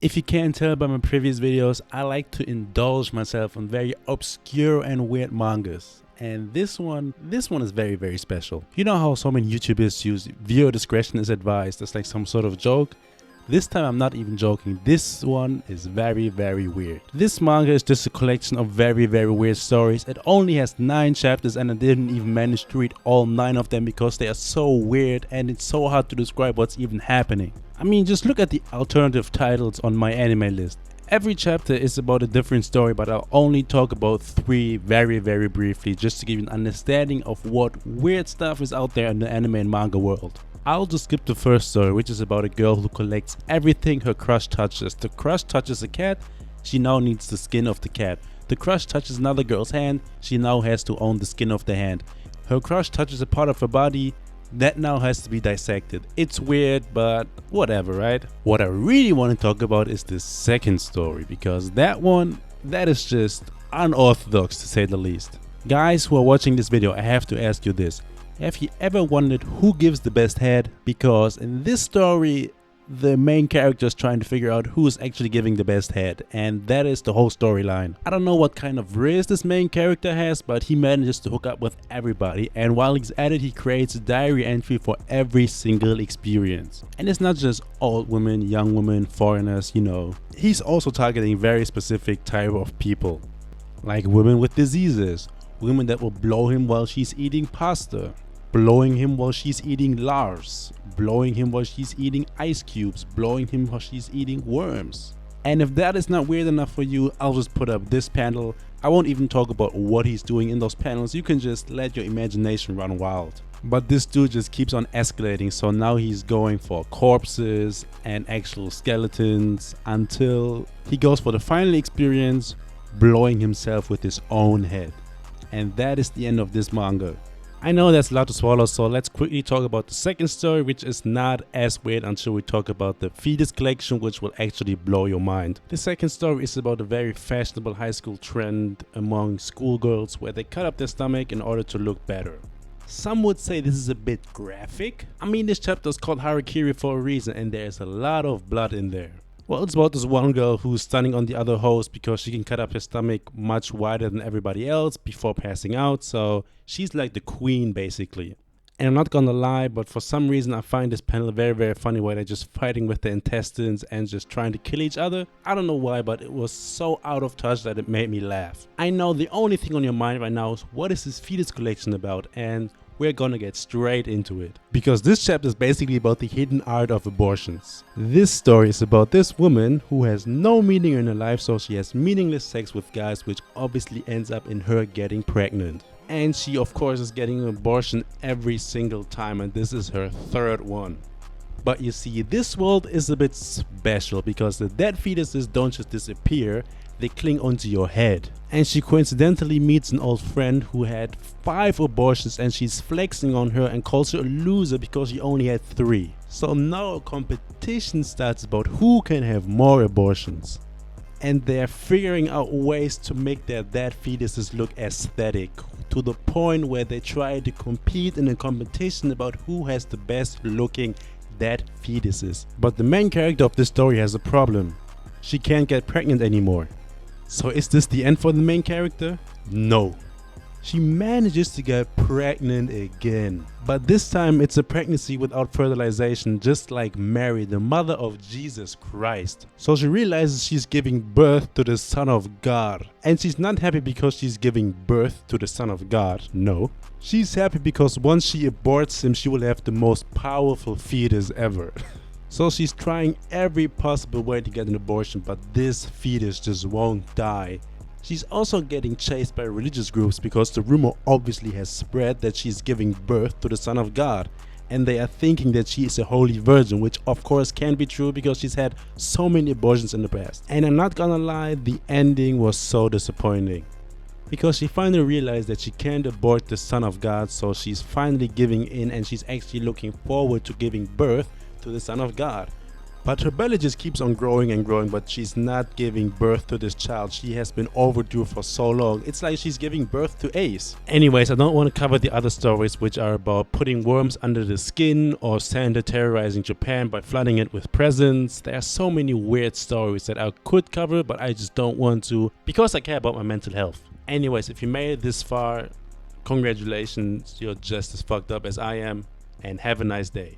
If you can't tell by my previous videos, I like to indulge myself on very obscure and weird mangas. And this one is very, very special. You know how so many YouTubers use viewer discretion is advised as like some sort of joke? This time I'm not even joking. This one is very, very weird. This manga is just a collection of very, very weird stories. It only has 9 chapters and I didn't even manage to read all 9 of them because they are so weird and it's so hard to describe what's even happening. I mean, just look at the alternative titles on my anime list. Every chapter is about a different story, but I'll only talk about 3 very, very briefly just to give you an understanding of what weird stuff is out there in the anime and manga world. I'll just skip the first story, which is about a girl who collects everything her crush touches. The crush touches a cat, she now needs the skin of the cat. The crush touches another girl's hand, she now has to own the skin of the hand. Her crush touches a part of her body, that now has to be dissected. It's weird, but whatever, right? What I really want to talk about is this second story, because that is just unorthodox to say the least. Guys who are watching this video, I have to ask you this. Have you ever wondered who gives the best head? Because in this story, the main character is trying to figure out who is actually giving the best head, and that is the whole storyline. I don't know what kind of wrist this main character has, but he manages to hook up with everybody, and while he's at it, he creates a diary entry for every single experience. And it's not just old women, young women, foreigners, you know. He's also targeting very specific type of people, like women with diseases, women that will blow him while she's eating pasta, blowing him while she's eating Lars, blowing him while she's eating ice cubes, blowing him while she's eating worms. And if that is not weird enough for you, I'll just put up this panel. I won't even talk about what he's doing in those panels. You can just let your imagination run wild. But this dude just keeps on escalating, so now he's going for corpses and actual skeletons until he goes for the final experience, blowing himself with his own head. And that is the end of this manga. I know that's a lot to swallow, so let's quickly talk about the second story, which is not as weird until we talk about the fetus collection, which will actually blow your mind. The second story is about a very fashionable high school trend among schoolgirls where they cut up their stomach in order to look better. Some would say this is a bit graphic. I mean, this chapter is called Harakiri for a reason and there's a lot of blood in there. Well, it's about this one girl who's stunning on the other host because she can cut up her stomach much wider than everybody else before passing out, so she's like the queen basically. And I'm not gonna lie, but for some reason I find this panel very, very funny where they're just fighting with their intestines and just trying to kill each other. I don't know why, but it was so out of touch that it made me laugh. I know the only thing on your mind right now is what is this fetus collection about, and we're gonna get straight into it. Because this chapter is basically about the hidden art of abortions. This story is about this woman who has no meaning in her life, so she has meaningless sex with guys, which obviously ends up in her getting pregnant. And she of course is getting an abortion every single time, and this is her 3rd one. But you see, this world is a bit special because the dead fetuses don't just disappear, they cling onto your head. And she coincidentally meets an old friend who had 5 abortions and she's flexing on her and calls her a loser because she only had 3. So now a competition starts about who can have more abortions. And they're figuring out ways to make their dead fetuses look aesthetic, to the point where they try to compete in a competition about who has the best looking dead fetuses. But the main character of this story has a problem. She can't get pregnant anymore. So is this the end for the main character? No. She manages to get pregnant again. But this time it's a pregnancy without fertilization, just like Mary, the mother of Jesus Christ. So she realizes she's giving birth to the Son of God. And she's not happy because she's giving birth to the Son of God, no. She's happy because once she aborts him, she will have the most powerful fetus ever. So she's trying every possible way to get an abortion, but this fetus just won't die. She's also getting chased by religious groups because the rumor obviously has spread that she's giving birth to the Son of God. And they are thinking that she is a holy virgin, which of course can't be true because she's had so many abortions in the past. And I'm not gonna lie, the ending was so disappointing. Because she finally realized that she can't abort the Son of God, so she's finally giving in and she's actually looking forward to giving birth to the Son of God. But her belly just keeps on growing and growing, but she's not giving birth to this child. She has been overdue for so long. It's like she's giving birth to Ace. Anyways, I don't want to cover the other stories which are about putting worms under the skin or Santa terrorizing Japan by flooding it with presents. There are so many weird stories that I could cover, but I just don't want to because I care about my mental health. Anyways, if you made it this far, congratulations, you're just as fucked up as I am, and have a nice day.